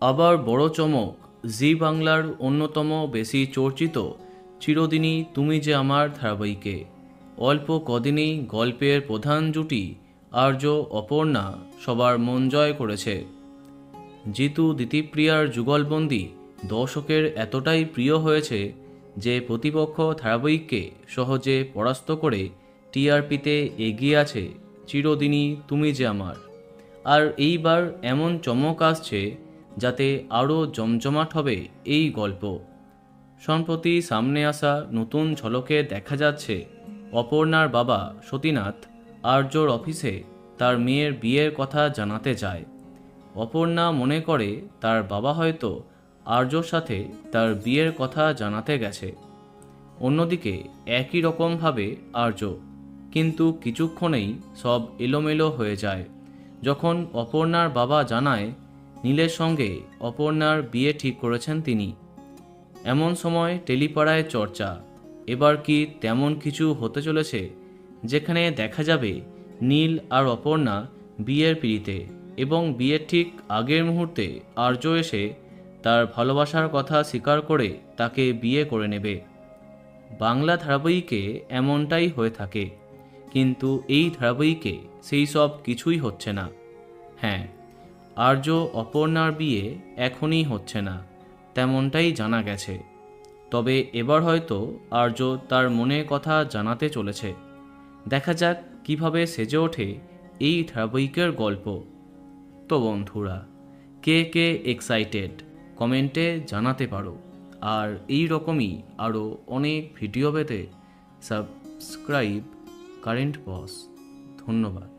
আবার বড় চমক, জি বাংলার অন্যতম বেশি চর্চিত চিরদিনই তুমি যে আমার ধারাবাহিকে অল্প কদিনেই গল্পের প্রধান জুটি আর্য অপর্ণা সবার মন জয় করেছে। জিতু দিতিপ্রিয়ার যুগলবন্দি দর্শকের এতটাই প্রিয় হয়েছে যে প্রতিপক্ষ ধারাবাহিককে সহজে পরাস্ত করে টিআরপিতে এগিয়ে আছে চিরদিনই তুমি যে আমার। আর এইবার এমন চমক আসছে যাতে আরও জমজমাট হবে এই গল্প। সম্প্রতি সামনে আসা নতুন ঝলকে দেখা যাচ্ছে অপর্ণার বাবা সতীনাথ আর্যর অফিসে তার মেয়ের বিয়ের কথা জানাতে যায়। অপর্ণা মনে করে তার বাবা হয়তো আর্যর সাথে তার বিয়ের কথা জানাতে গেছে। অন্যদিকে একই রকমভাবে আর্য, কিন্তু কিছুক্ষণেই সব এলোমেলো হয়ে যায় যখন অপর্ণার বাবা জানায় নীলের সঙ্গে অপর্ণার বিয়ে ঠিক করেছেন তিনি। এমন সময় টেলিপাড়ায় চর্চা, এবার কি তেমন কিছু হতে চলেছে যেখানে দেখা যাবে নীল আর অপর্ণা বিয়ের পিড়িতে, এবং বিয়ের ঠিক আগের মুহূর্তে আর্য এসে তার ভালোবাসার কথা স্বীকার করে তাকে বিয়ে করে নেবে। বাংলা ধারাবাহিকে এমনটাই হয়ে থাকে, কিন্তু এই ধারাবাহিকে সেই সব কিছুই হচ্ছে না। হ্যাঁ, আর্য অপর্ণার বিয়ে এখনই হচ্ছে না, তেমনটাই জানা গেছে। তবে এবার হয়তো আর্য তার মনের কথা জানাতে চলেছে। দেখা যাক কিভাবে সেজে ওঠে এই ধারাবাহিকের গল্প। তো বন্ধুরা, কে কে এক্সাইটেড কমেন্টে জানাতে পারো। আর এই রকমই আরও অনেক ভিডিও পেতে সাবস্ক্রাইব কারেন্ট বস। ধন্যবাদ।